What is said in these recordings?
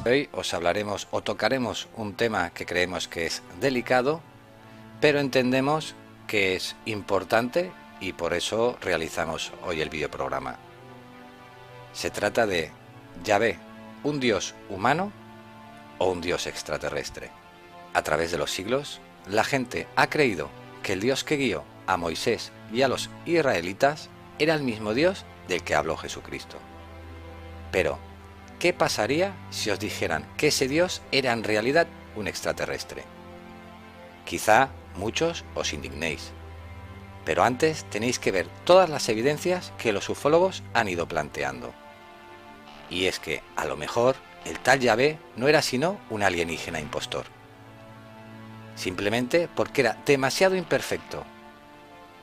Hoy os hablaremos o tocaremos un tema que creemos que es delicado, pero entendemos que es importante y por eso realizamos hoy el videoprograma. Se trata de Yahvé, un dios humano o un dios extraterrestre. A través de los siglos, la gente ha creído que el Dios que guió a Moisés y a los israelitas era el mismo Dios del que habló Jesucristo. Pero, ¿qué pasaría si os dijeran que ese Dios era en realidad un extraterrestre? Quizá muchos os indignéis, pero antes tenéis que ver todas las evidencias que los ufólogos han ido planteando. Y es que, a lo mejor, el tal Yahvé no era sino un alienígena impostor. Simplemente porque era demasiado imperfecto.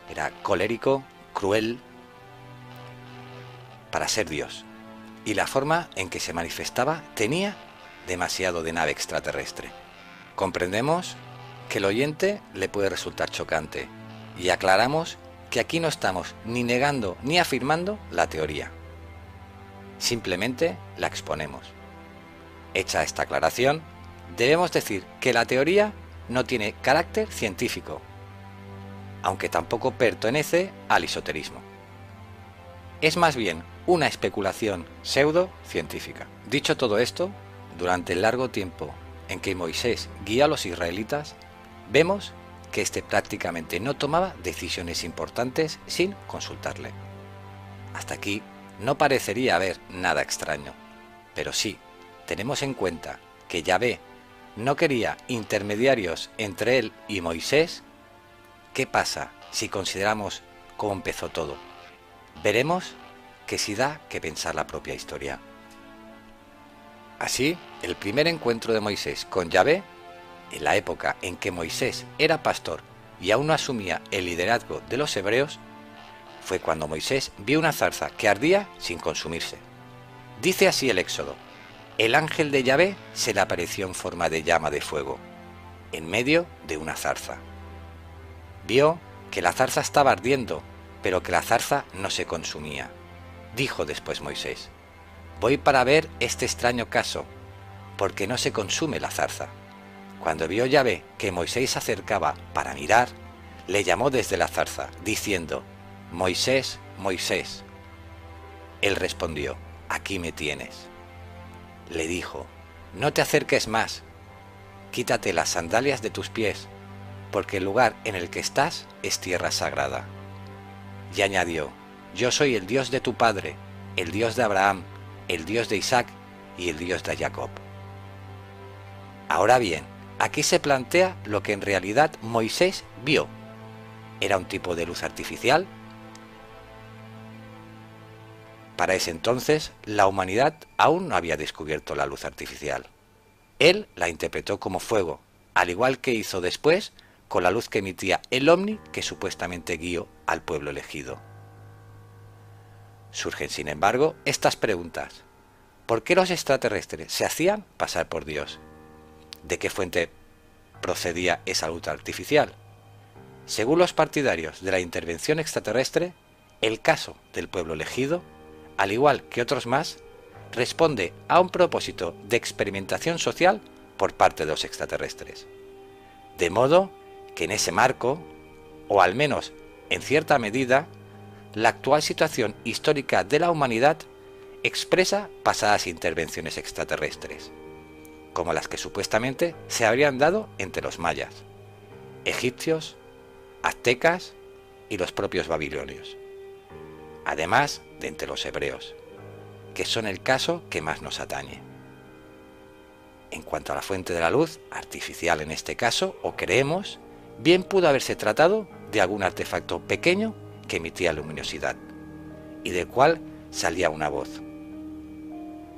Era colérico, cruel, para ser Dios. Y la forma en que se manifestaba tenía demasiado de nave extraterrestre. Comprendemos que el oyente le puede resultar chocante y aclaramos que aquí no estamos ni negando ni afirmando la teoría. Simplemente la exponemos. Hecha esta aclaración, debemos decir que la teoría no tiene carácter científico, aunque tampoco pertenece al esoterismo. Es más bien una especulación pseudo-científica. Dicho todo esto, durante el largo tiempo en que Moisés guía a los israelitas, vemos que éste prácticamente no tomaba decisiones importantes sin consultarle. Hasta aquí no parecería haber nada extraño, pero sí, tenemos en cuenta que Yahvé no quería intermediarios entre él y Moisés. ¿Qué pasa si consideramos cómo empezó todo? Veremos que sí da que pensar la propia historia. Así, el primer encuentro de Moisés con Yahvé, en la época en que Moisés era pastor y aún no asumía el liderazgo de los hebreos, fue cuando Moisés vio una zarza que ardía sin consumirse. Dice así el Éxodo: el ángel de Yahvé se le apareció en forma de llama de fuego, en medio de una zarza. Vio que la zarza estaba ardiendo, pero que la zarza no se consumía. Dijo después Moisés: voy para ver este extraño caso, porque no se consume la zarza. Cuando vio Yahvé que Moisés se acercaba para mirar, le llamó desde la zarza, diciendo: Moisés, Moisés. Él respondió: aquí me tienes. Le dijo: no te acerques más, quítate las sandalias de tus pies, porque el lugar en el que estás es tierra sagrada. Y añadió: yo soy el Dios de tu padre, el Dios de Abraham, el Dios de Isaac y el Dios de Jacob. Ahora bien, aquí se plantea lo que en realidad Moisés vio. ¿Era un tipo de luz artificial? Para ese entonces, la humanidad aún no había descubierto la luz artificial. Él la interpretó como fuego, al igual que hizo después con la luz que emitía el ovni que supuestamente guió al pueblo elegido. Surgen, sin embargo, estas preguntas. ¿Por qué los extraterrestres se hacían pasar por Dios? ¿De qué fuente procedía esa luz artificial? Según los partidarios de la intervención extraterrestre, el caso del pueblo elegido, al igual que otros más, responde a un propósito de experimentación social por parte de los extraterrestres. De modo que en ese marco, o al menos en cierta medida, la actual situación histórica de la humanidad expresa pasadas intervenciones extraterrestres, como las que supuestamente se habrían dado entre los mayas, egipcios, aztecas y los propios babilonios, además de entre los hebreos, que son el caso que más nos atañe. En cuanto a la fuente de la luz, artificial en este caso, o creemos, bien pudo haberse tratado de algún artefacto pequeño que emitía luminosidad, y del cual salía una voz.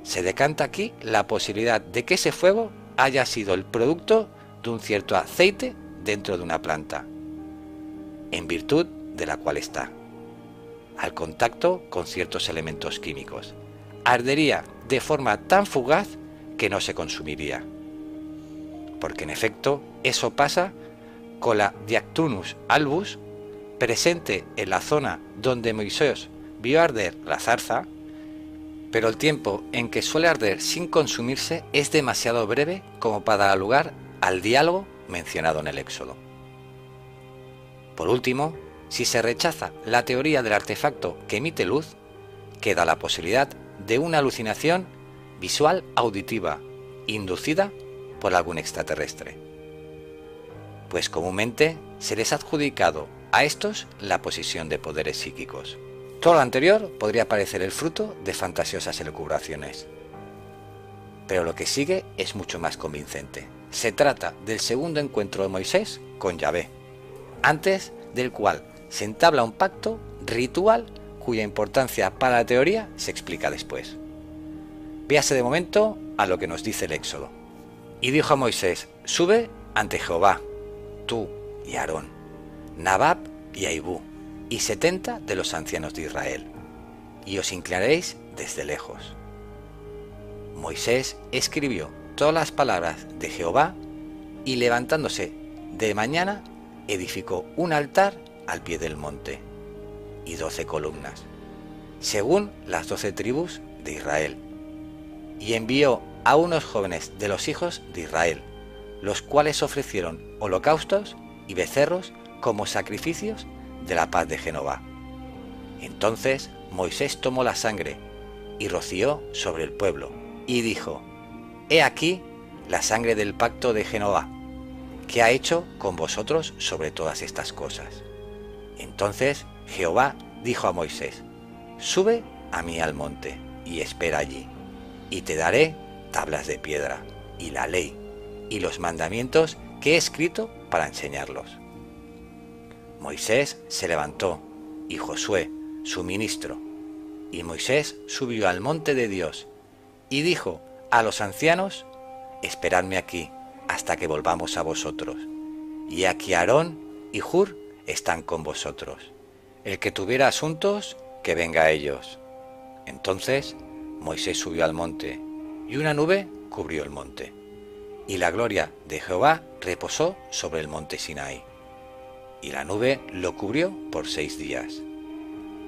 Se decanta aquí la posibilidad de que ese fuego haya sido el producto de un cierto aceite dentro de una planta, en virtud de la cual está, al contacto con ciertos elementos químicos, ardería de forma tan fugaz que no se consumiría. Porque en efecto eso pasa con la Diactunus albus, presente en la zona donde Moisés vio arder la zarza, pero el tiempo en que suele arder sin consumirse es demasiado breve como para dar lugar al diálogo mencionado en el Éxodo. Por último, si se rechaza la teoría del artefacto que emite luz, queda la posibilidad de una alucinación visual auditiva inducida por algún extraterrestre, pues comúnmente se les ha adjudicado a estos la posesión de poderes psíquicos. Todo lo anterior podría parecer el fruto de fantasiosas elucubraciones, pero lo que sigue es mucho más convincente. Se trata del segundo encuentro de Moisés con Yahvé, antes del cual se entabla un pacto ritual cuya importancia para la teoría se explica después. Véase de momento a lo que nos dice el Éxodo. Y dijo a Moisés: sube ante Jehová, tú y Aarón, Nadab y Aibú, y 70 de los ancianos de Israel, y os inclinaréis desde lejos. Moisés escribió todas las palabras de Jehová, y levantándose de mañana, edificó un altar al pie del monte, y 12 columnas, según las 12 tribus de Israel, y envió a unos jóvenes de los hijos de Israel, los cuales ofrecieron holocaustos y becerros como sacrificios de la paz de Jehová. Entonces Moisés tomó la sangre y roció sobre el pueblo, y dijo: he aquí la sangre del pacto de Jehová, que ha hecho con vosotros sobre todas estas cosas. Entonces Jehová dijo a Moisés: sube a mí al monte y espera allí, y te daré tablas de piedra, y la ley, y los mandamientos que he escrito para enseñarlos. Moisés se levantó, y Josué, su ministro, y Moisés subió al monte de Dios, y dijo a los ancianos: esperadme aquí, hasta que volvamos a vosotros. Y aquí Aarón y Hur están con vosotros. El que tuviera asuntos, que venga a ellos. Entonces Moisés subió al monte, y una nube cubrió el monte, y la gloria de Jehová reposó sobre el monte Sinaí. Y la nube lo cubrió por 6 días.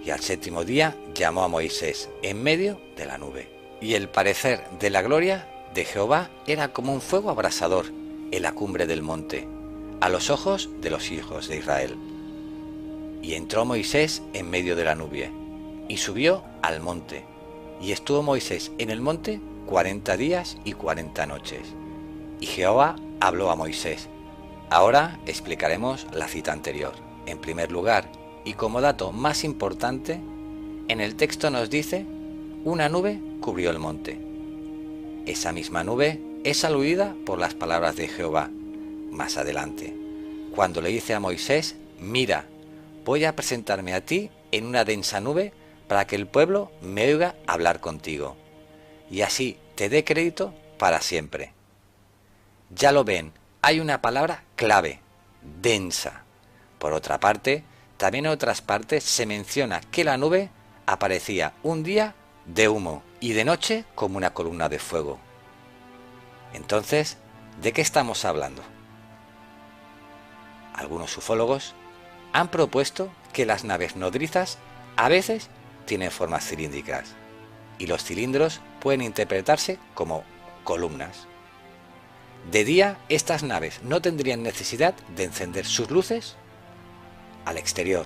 Y al 7º día llamó a Moisés en medio de la nube. Y el parecer de la gloria de Jehová era como un fuego abrasador en la cumbre del monte, a los ojos de los hijos de Israel. Y entró Moisés en medio de la nube, y subió al monte. Y estuvo Moisés en el monte 40 días y 40 noches. Y Jehová habló a Moisés. Ahora explicaremos la cita anterior. En primer lugar, y como dato más importante, en el texto nos dice: una nube cubrió el monte. Esa misma nube es aludida por las palabras de Jehová más adelante, cuando le dice a Moisés: mira, voy a presentarme a ti en una densa nube para que el pueblo me oiga hablar contigo, y así te dé crédito para siempre. Ya lo ven, hay una palabra clave: densa. Por otra parte, también en otras partes se menciona que la nube aparecía un día de humo y de noche como una columna de fuego. Entonces, ¿de qué estamos hablando? Algunos ufólogos han propuesto que las naves nodrizas a veces tienen formas cilíndricas, y los cilindros pueden interpretarse como columnas. De día, estas naves no tendrían necesidad de encender sus luces al exterior,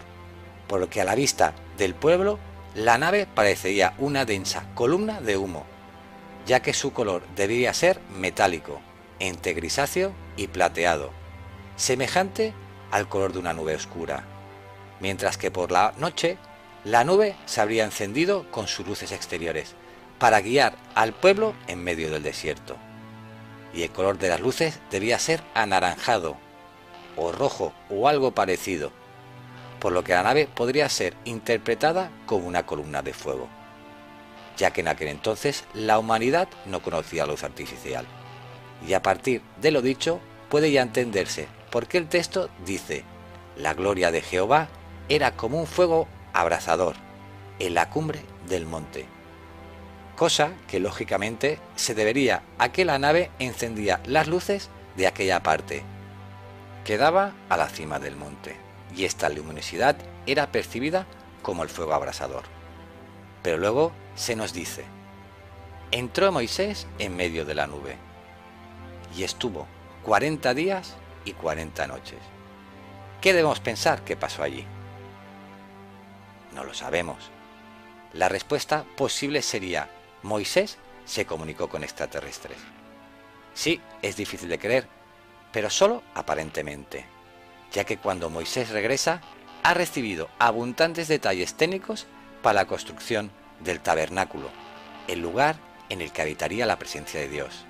por lo que a la vista del pueblo la nave parecería una densa columna de humo, ya que su color debería ser metálico, entre grisáceo y plateado, semejante al color de una nube oscura, mientras que por la noche la nube se habría encendido con sus luces exteriores para guiar al pueblo en medio del desierto, y el color de las luces debía ser anaranjado o rojo o algo parecido, por lo que la nave podría ser interpretada como una columna de fuego, ya que en aquel entonces la humanidad no conocía luz artificial. Y a partir de lo dicho puede ya entenderse por qué el texto dice: la gloria de Jehová era como un fuego abrasador en la cumbre del monte, cosa que lógicamente se debería a que la nave encendía las luces de aquella parte que daba a la cima del monte, y esta luminosidad era percibida como el fuego abrasador. Pero luego se nos dice: entró Moisés en medio de la nube y estuvo 40 días y 40 noches. ¿Qué debemos pensar que pasó allí? No lo sabemos. La respuesta posible sería: Moisés se comunicó con extraterrestres. Sí, es difícil de creer, pero solo aparentemente, ya que cuando Moisés regresa, ha recibido abundantes detalles técnicos para la construcción del tabernáculo, el lugar en el que habitaría la presencia de Dios,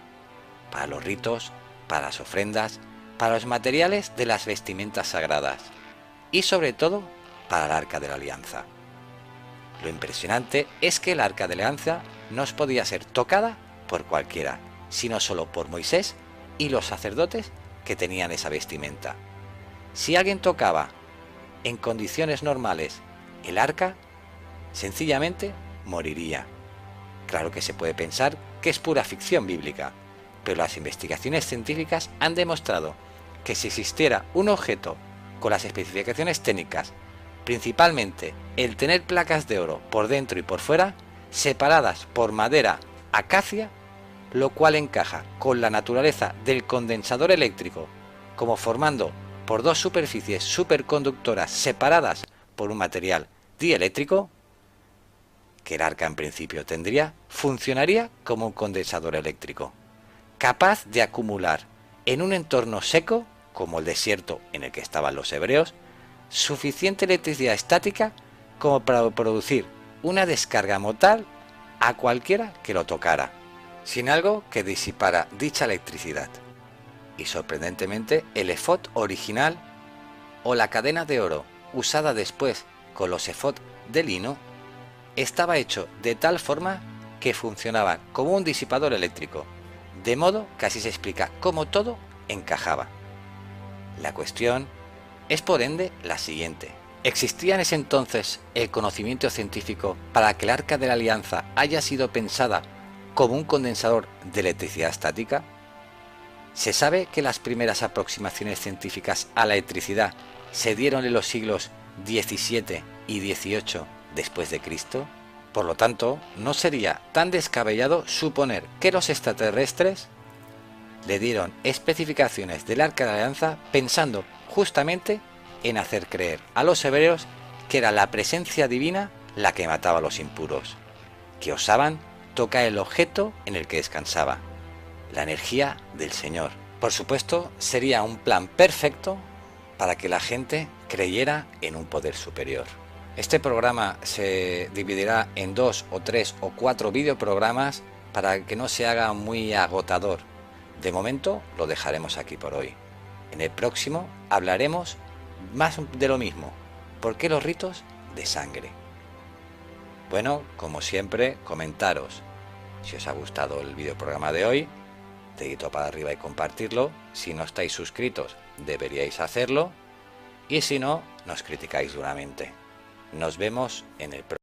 para los ritos, para las ofrendas, para los materiales de las vestimentas sagradas y sobre todo para el Arca de la Alianza. Lo impresionante es que el Arca de la Alianza no podía ser tocada por cualquiera, sino solo por Moisés y los sacerdotes que tenían esa vestimenta. Si alguien tocaba en condiciones normales el arca, sencillamente moriría. Claro que se puede pensar que es pura ficción bíblica, pero las investigaciones científicas han demostrado que si existiera un objeto con las especificaciones técnicas, principalmente el tener placas de oro por dentro y por fuera, separadas por madera acacia, lo cual encaja con la naturaleza del condensador eléctrico, como formando por dos superficies superconductoras separadas por un material dieléctrico, que el arca en principio tendría, funcionaría como un condensador eléctrico, capaz de acumular en un entorno seco, como el desierto en el que estaban los hebreos, suficiente electricidad estática como para producir una descarga mortal a cualquiera que lo tocara, sin algo que disipara dicha electricidad. Y sorprendentemente, el efod original o la cadena de oro usada después con los efod de lino estaba hecho de tal forma que funcionaba como un disipador eléctrico, de modo que así se explica cómo todo encajaba. La cuestión es por ende la siguiente: ¿existía en ese entonces el conocimiento científico para que el Arca de la Alianza haya sido pensada como un condensador de electricidad estática? Se sabe que las primeras aproximaciones científicas a la electricidad se dieron en los siglos XVII y XVIII después de Cristo. Por lo tanto, no sería tan descabellado suponer que los extraterrestres le dieron especificaciones del Arca de la Alianza pensando justamente en hacer creer a los hebreos que era la presencia divina la que mataba a los impuros, que osaban tocar el objeto en el que descansaba, la energía del Señor. Por supuesto, sería un plan perfecto para que la gente creyera en un poder superior. Este programa se dividirá en 2 o 3 o 4 videoprogramas para que no se haga muy agotador. De momento lo dejaremos aquí por hoy. En el próximo hablaremos más de lo mismo. ¿Por qué los ritos de sangre? Bueno, como siempre, comentaros. Si os ha gustado el videoprograma de hoy, dedito para arriba y compartirlo. Si no estáis suscritos, deberíais hacerlo. Y si no, nos criticáis duramente. Nos vemos en el próximo.